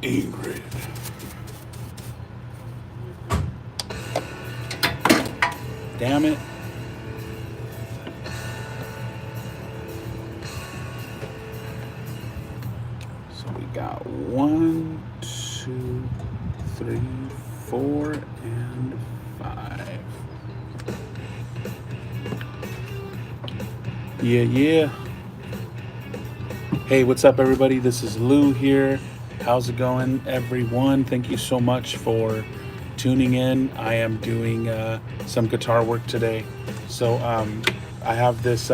Ingrid. Damn it. So we got 1, 2, 3, 4, and 5. Yeah. Hey, what's up, everybody? This is Lou here. How's it going, everyone? Thank you so much for tuning in. I am doing some guitar work today. So I have this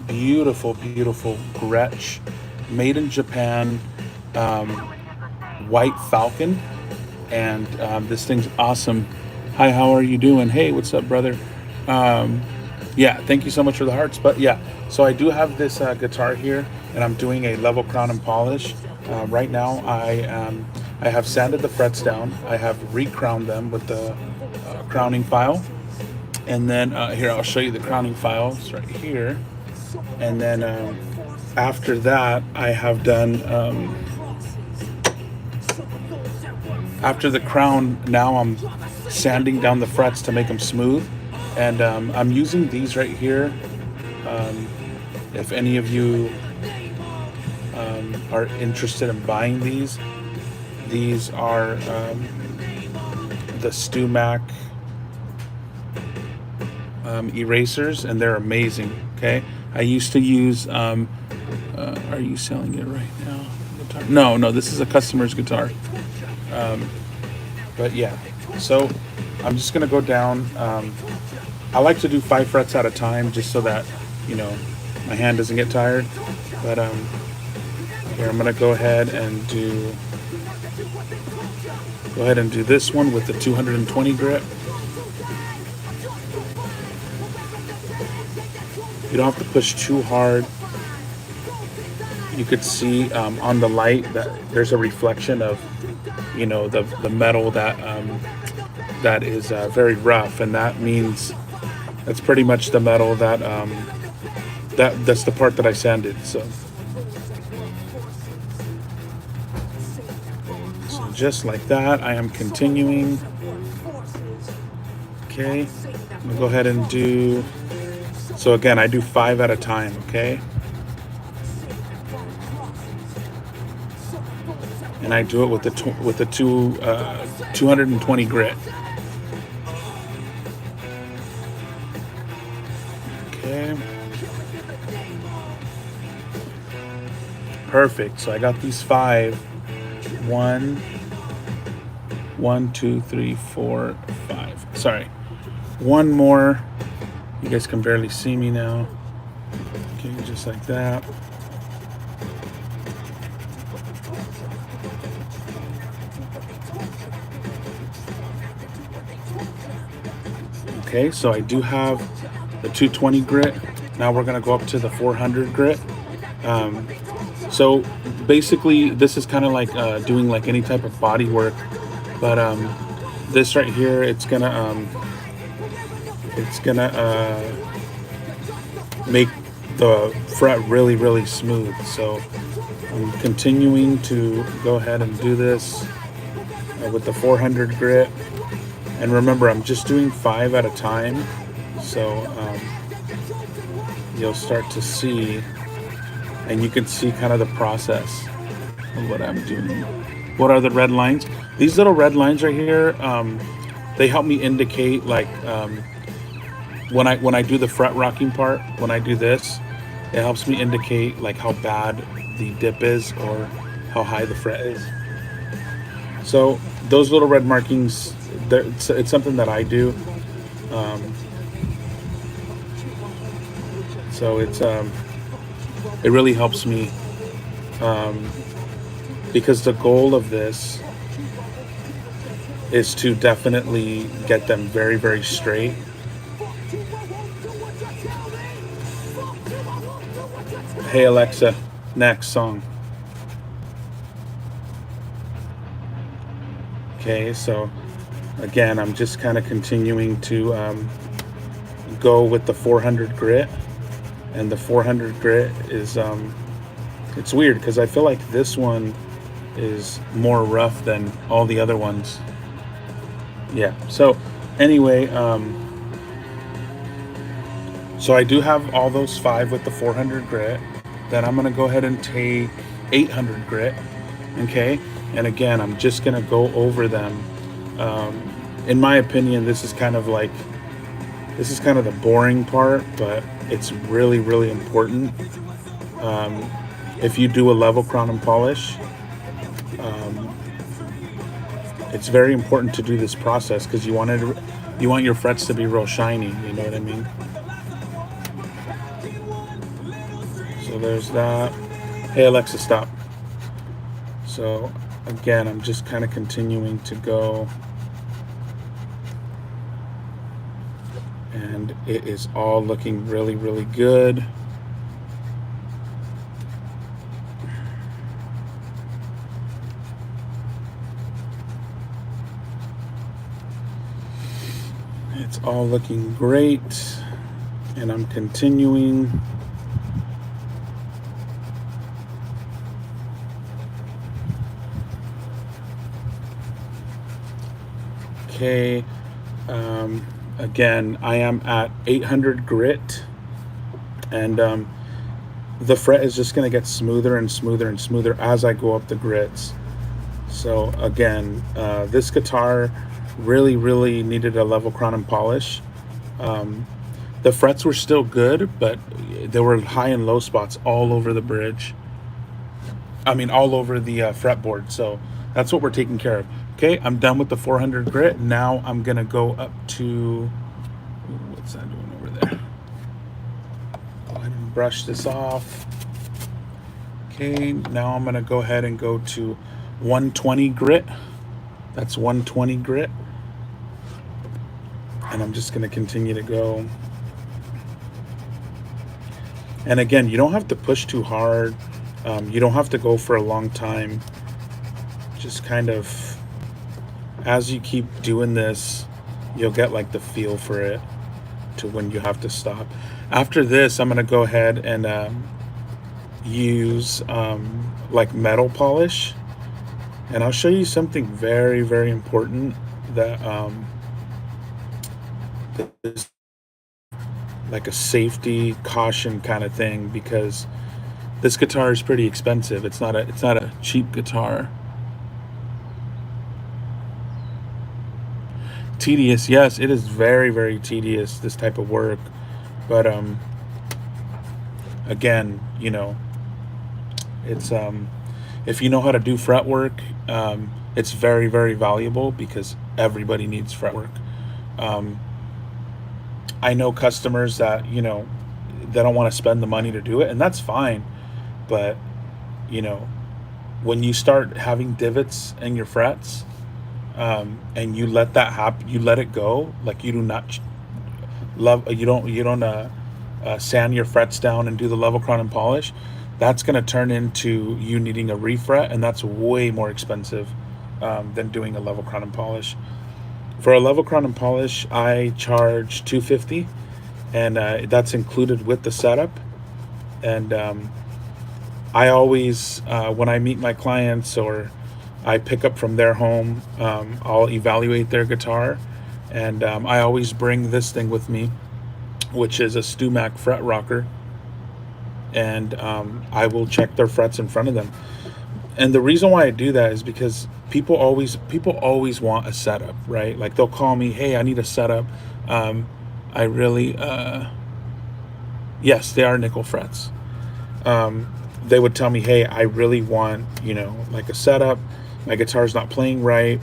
beautiful Gretsch, made in Japan, White Falcon, and this thing's awesome. Hi, how are you doing? Hey, what's up, brother? Yeah, thank you so much for the hearts. But yeah, so I do have this guitar here, and I'm doing a level crown and polish. Right now, I have sanded the frets down. I have recrowned them with the crowning file, and then here I'll show you the crowning files right here. And then after that, I have done after the crown. Now I'm sanding down the frets to make them smooth, and I'm using these right here. If any of you are interested in buying these are the StewMac erasers, and they're amazing. Okay, I used to use are you selling it right now? Guitar? No, this is a customer's guitar. But yeah, so I'm just gonna go down. I like to do 5 frets at a time, just so that my hand doesn't get tired. But here I'm gonna go ahead and do this one with the 220 grit. You don't have to push too hard. You could see on the light that there's a reflection of the metal that is very rough, and that means that's pretty much the metal that's the part that I sanded. So just like that, I am continuing. Okay, I'm gonna go ahead and do. So again, I do 5 at a time. Okay, and I do it with the 220 grit. Okay. Perfect. So I got these 5. 1, 2, 3, 4, 5. Sorry. One more. You guys can barely see me now. Okay, just like that. Okay, so I do have the 220 grit. Now we're gonna go up to the 400 grit. So basically, this is kind of like doing like any type of body work, but this right here, it's gonna It's gonna make the fret really, really smooth. So I'm continuing to go ahead and do this with the 400 grit. And remember, I'm just doing 5 at a time. So you'll start to see, and you can see kind of the process of what I'm doing. What are the red lines? These little red lines right here, they help me indicate like when I do the fret rocking part. When I do this, it helps me indicate like how bad the dip is or how high the fret is. So those little red markings, it's something that I do. Um, so it really helps me, um, because the goal of this is to definitely get them very, very straight. Hey Alexa, next song. Okay, so again, I'm just kind of continuing to go with the 400 grit, and the 400 grit is it's weird because I feel like this one is more rough than all the other ones. Yeah. So anyway, so I do have all those 5 with the 400 grit. Then I'm gonna go ahead and take 800 grit. Okay. And again, I'm just gonna go over them. In my opinion, this is kind of the boring part, but it's really, really important. If you do a level crown and polish, it's very important to do this process because you want your frets to be real shiny. You know what I mean? So there's that. Hey Alexa, stop. So again, I'm just kind of continuing to go, and it is all looking really, really good. It's all looking great, and I'm continuing. Okay, again, I am at 800 grit, and the fret is just going to get smoother and smoother and smoother as I go up the grits. So again, this guitar really, really needed a level crown and polish. The frets were still good, but there were high and low spots all over the bridge. I mean, all over the fretboard. So that's what we're taking care of. Okay, I'm done with the 400 grit. Now I'm gonna go up to, what's that doing over there? Go ahead and brush this off. Okay, now I'm gonna go ahead and go to 120 grit. That's 120 grit. And I'm just gonna continue to go. And again, you don't have to push too hard. You don't have to go for a long time. Just kind of, as you keep doing this, you'll get like the feel for it to when you have to stop. After this, I'm gonna go ahead and use like metal polish, and I'll show you something very, very important that is like a safety caution kind of thing, because this guitar is pretty expensive. It's not a cheap guitar. Tedious, yes, it is very, very tedious, this type of work. But again, you know, it's if you know how to do fret work, it's very, very valuable because everybody needs fret work. I know customers that, you know, they don't want to spend the money to do it, and that's fine. But, you know, when you start having divots in your frets, and you let that happen, you let it go, like you do not you don't sand your frets down and do the level crown and polish, that's going to turn into you needing a refret, and that's way more expensive than doing a level crown and polish. For a level crown and polish, I charge $250, and that's included with the setup. And I always, when I meet my clients or I pick up from their home, I'll evaluate their guitar, and I always bring this thing with me, which is a StewMac fret rocker, and I will check their frets in front of them. And the reason why I do that is because people always want a setup, right? Like they'll call me, hey, I need a setup. I really, yes, they are nickel frets. They would tell me, hey, I really want, like a setup. My guitar's not playing right.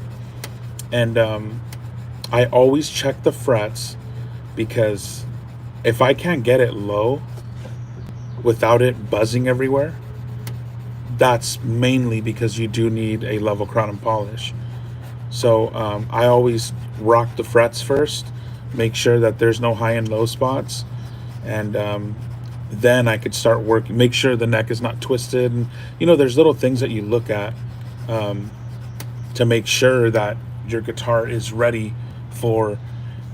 And I always check the frets, because if I can't get it low without it buzzing everywhere, that's mainly because you do need a level crown and polish. So I always rock the frets first, make sure that there's no high and low spots, and then I could start working, make sure the neck is not twisted. And there's little things that you look at to make sure that your guitar is ready for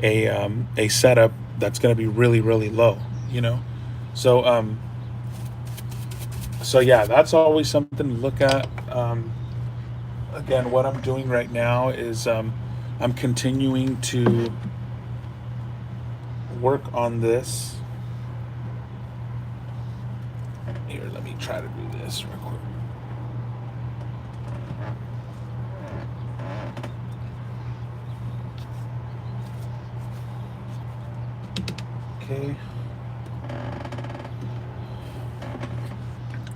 a setup that's going to be really, really low. So yeah, that's always something to look at. Again, what I'm doing right now is I'm continuing to work on this. Here, let me try to do this real quick. Okay.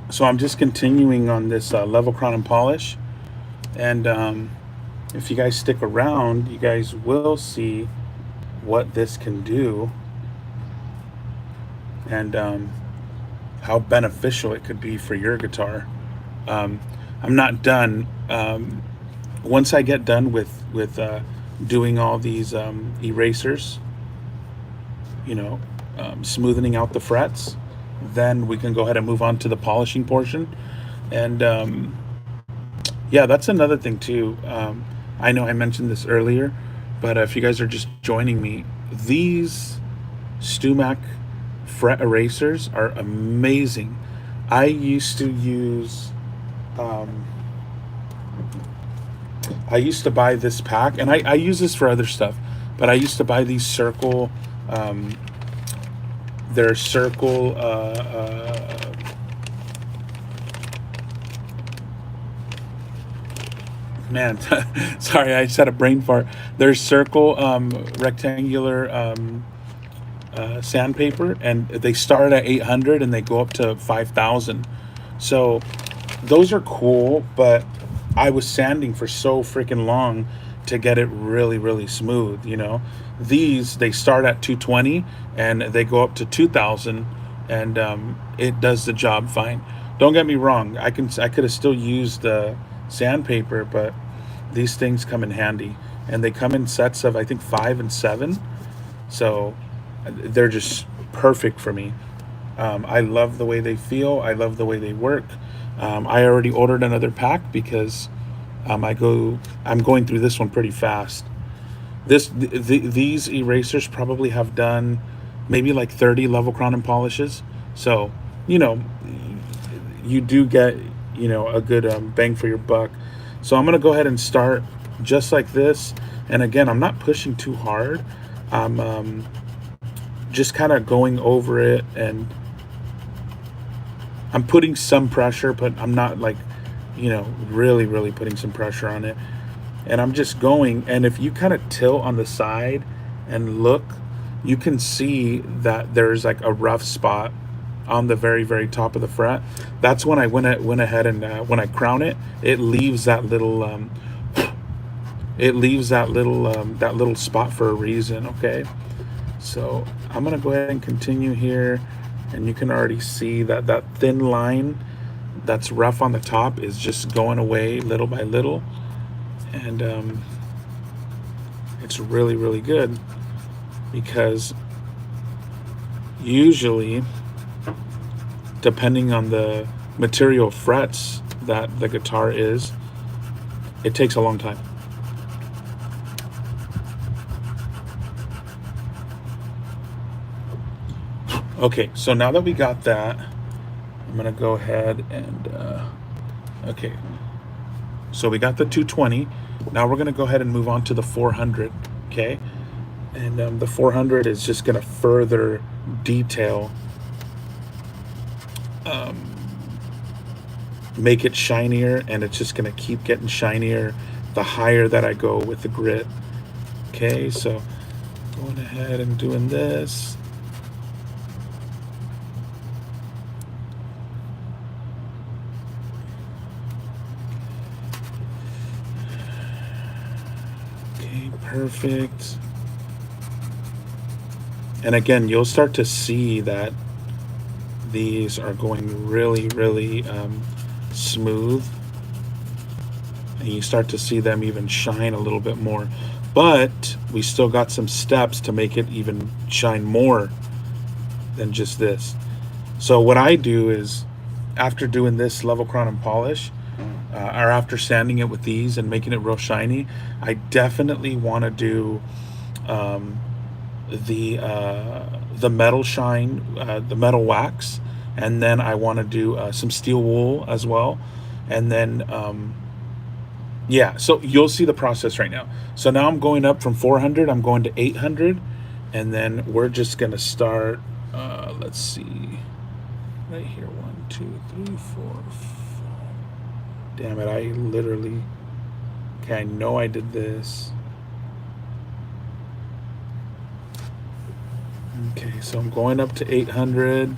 So I'm just continuing on this level crown and polish, and if you guys stick around, you guys will see what this can do, and how beneficial it could be for your guitar. I'm not done. Once I get done with doing all these erasers, smoothing out the frets, then we can go ahead and move on to the polishing portion. And yeah, that's another thing too. I know I mentioned this earlier, but if you guys are just joining me, these StewMac fret erasers are amazing. I used to use I used to buy this pack, and I use this for other stuff, but I used to buy these Circle, their Circle man, sorry, I just had a brain fart. There's Circle rectangular sandpaper, and they start at 800 and they go up to 5,000. So those are cool, but I was sanding for so freaking long to get it really, really smooth. These, they start at 220 and they go up to 2,000, and it does the job fine. Don't get me wrong, I could have still used the sandpaper, but these things come in handy, and they come in sets of, I think, 5 and 7. So they're just perfect for me. I love the way they feel. I love the way they work. I already ordered another pack because I'm going through this one pretty fast. These erasers probably have done maybe like 30 level crown and polishes. So, you do get, a good bang for your buck. So I'm going to go ahead and start just like this. And again, I'm not pushing too hard. I'm just kind of going over it, and I'm putting some pressure, but I'm not like, really, really putting some pressure on it. And I'm just going, and if you kind of tilt on the side and look, you can see that there's like a rough spot on the very, very top of the fret. That's when I went ahead and when I crown it, it leaves that little that little spot for a reason. Okay, so I'm gonna go ahead and continue here, and you can already see that that thin line that's rough on the top is just going away little by little, and it's really, really good, because usually, depending on the material frets that the guitar is, it takes a long time. Okay, so now that we got that, I'm gonna go ahead and okay. So we got the 220. Now we're gonna go ahead and move on to the 400. Okay, and the 400 is just gonna further detail, make it shinier, and it's just gonna keep getting shinier the higher that I go with the grit. Okay, so going ahead and doing this. Okay, perfect. And again, you'll start to see that these are going really, really smooth. And you start to see them even shine a little bit more. But we still got some steps to make it even shine more than just this. So what I do is, after doing this level crown and polish, or after sanding it with these and making it real shiny, I definitely want to do the metal shine, the metal wax, and then I want to do some steel wool as well, and then yeah. So you'll see the process right now. So now I'm going up from 400, I'm going to 800, and then we're just gonna start. Let's see, right here, 1, 2, 3, 4, 5. Damn it! I literally. Okay, I know I did this. Okay, so I'm going up to 800.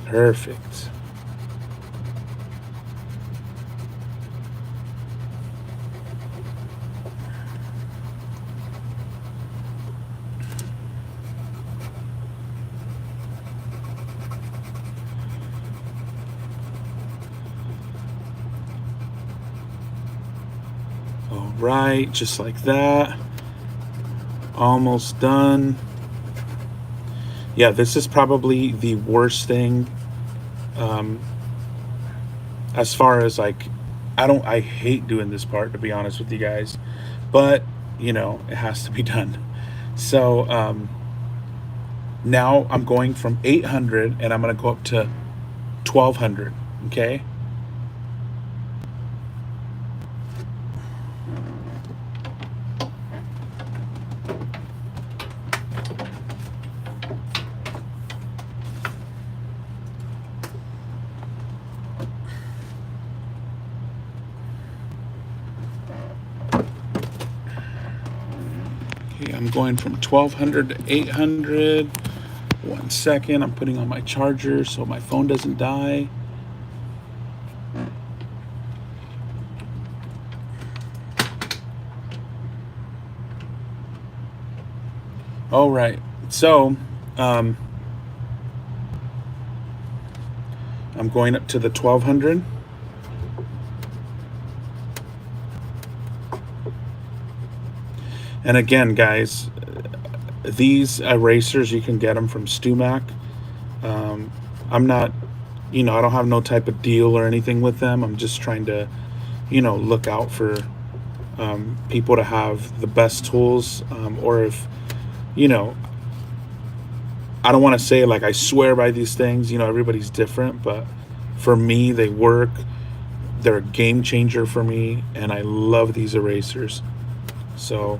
Perfect. All right, just like that. Almost done. Yeah, this is probably the worst thing, as far as like, I hate doing this part, to be honest with you guys, but you know, it has to be done. So now I'm going from 800 and I'm going to go up to 1200. Okay. Okay, I'm going from 1200 to 800. 1 second, I'm putting on my charger so my phone doesn't die. All right, so I'm going up to the 1200. And again, guys, these erasers, you can get them from StewMac. I'm not, I don't have no type of deal or anything with them. I'm just trying to, look out for people to have the best tools, or if, I don't want to say like I swear by these things, everybody's different, but for me, they work. They're a game changer for me, and I love these erasers. So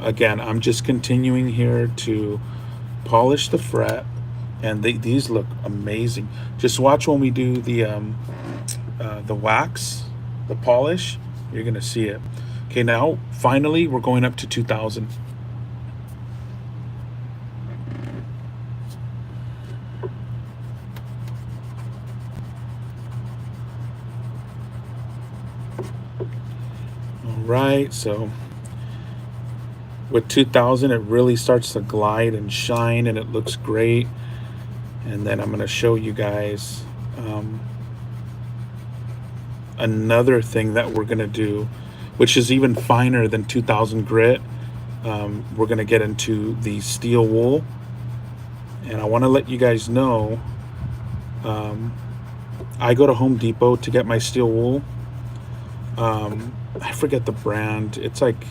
again, I'm just continuing here to polish the fret, and these look amazing. Just watch when we do the wax, the polish. You're gonna see it. Okay, now finally we're going up to 2000. All right, so with 2000 it really starts to glide and shine, and it looks great. And then I'm going to show you guys another thing that we're going to do, which is even finer than 2000 grit. We're going to get into the steel wool, and I want to let you guys know I go to Home Depot to get my steel wool. I forget the brand. It's like,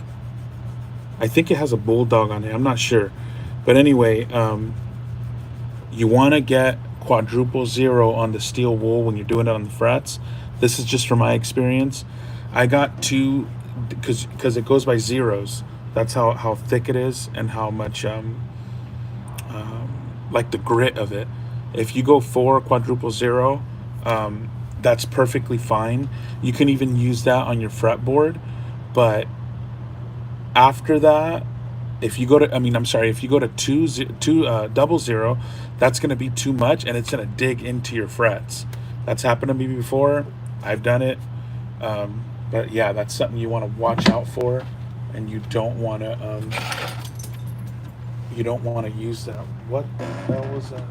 I think it has a bulldog on it. I'm not sure. But anyway, you want to get quadruple zero on the steel wool when you're doing it on the frets. This is just from my experience. I got two because it goes by zeros. That's how thick it is and how much like the grit of it. If you go four quadruple zero, that's perfectly fine. You can even use that on your fretboard, but after that, if you go to, I mean, I'm sorry, if you go to double zero, that's going to be too much and it's going to dig into your frets. That's happened to me before. I've done it. But yeah, that's something you want to watch out for, and you don't want to use that. What the hell was that?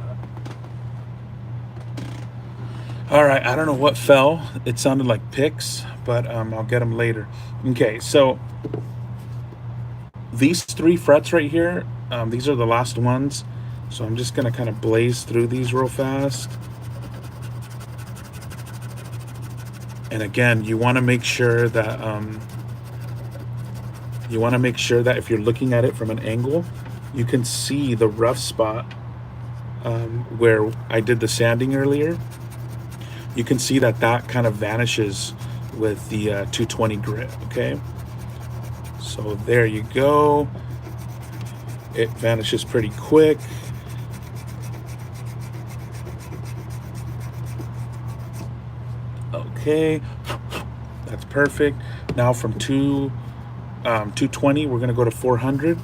All right, I don't know what fell. It sounded like picks, but I'll get them later. Okay, so these three frets right here, these are the last ones. So I'm just gonna kind of blaze through these real fast. And again, you want to make sure that if you're looking at it from an angle, you can see the rough spot where I did the sanding earlier. You can see that kind of vanishes with the 220 grit. Okay, so there you go. It vanishes pretty quick. Okay, that's perfect. Now from 220, we're gonna go to 400.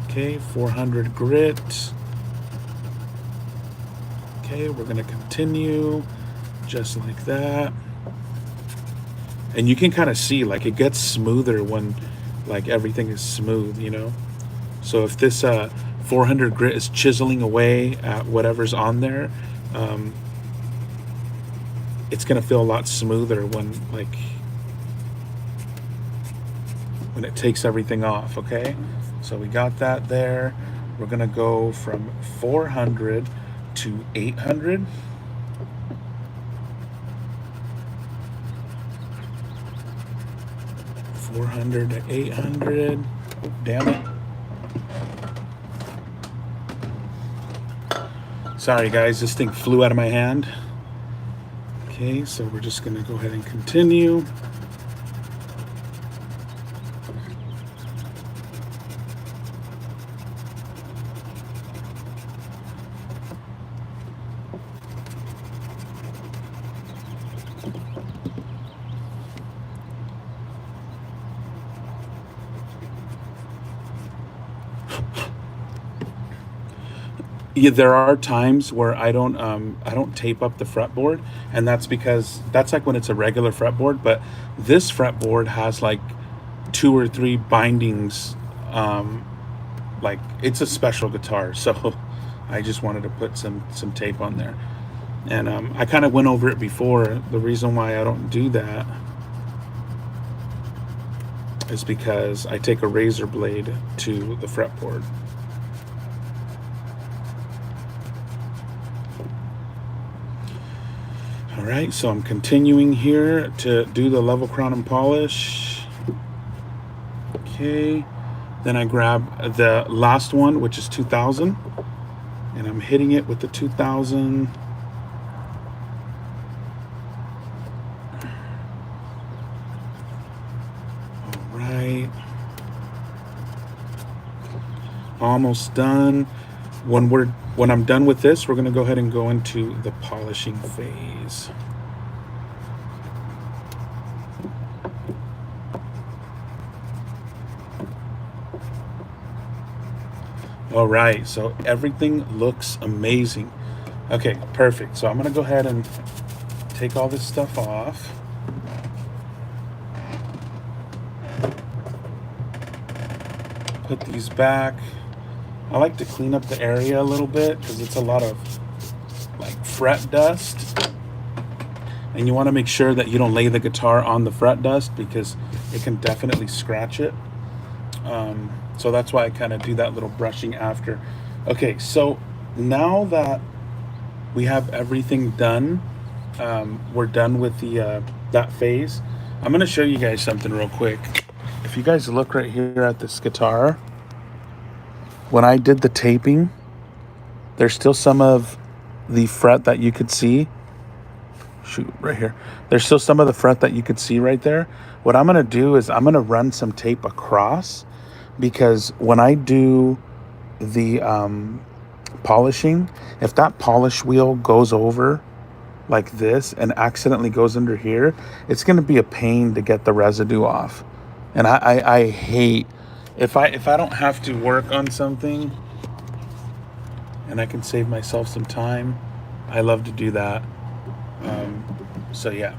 Okay, 400 grit. Okay, we're gonna continue just like that. And you can kind of see, like, it gets smoother when, like, everything is smooth, you know? So if this 400 grit is chiseling away at whatever's on there, it's gonna feel a lot smoother when it takes everything off. Okay, so we got that there. We're gonna go from 400 to 800. $400 to $800. Damn it. Sorry guys, this thing flew out of my hand. Okay, so we're just gonna go ahead and continue. Yeah, there are times where I don't tape up the fretboard, and that's because that's like when it's a regular fretboard, but this fretboard has like 2 or 3 bindings. Like, it's a special guitar, so I just wanted to put some tape on there. And I kind of went over it before. The reason why I don't do that is because I take a razor blade to the fretboard. All right, so I'm continuing here to do the level crown and polish. Okay, then I grab the last one, which is 2000, and I'm hitting it with the 2000. All right, almost done. When I'm done with this, we're going to go ahead and go into the polishing phase. All right, so everything looks amazing. Okay, perfect. So I'm going to go ahead and take all this stuff off. Put these back. I like to clean up the area a little bit because it's a lot of like fret dust, and you want to make sure that you don't lay the guitar on the fret dust because it can definitely scratch it. So that's why I kind of do that little brushing after. Okay, so now that we have everything done, we're done with the that phase, I'm gonna show you guys something real quick. If you guys look right here at this guitar, when I did the taping, there's still some of the fret that you could see. Shoot, right here. There's still some of the fret that you could see right there. What I'm gonna do is I'm gonna run some tape across, because when I do the polishing, if that polish wheel goes over like this and accidentally goes under here, it's going to be a pain to get the residue off. And I hate, if I don't have to work on something and I can save myself some time, I love to do that. So yeah.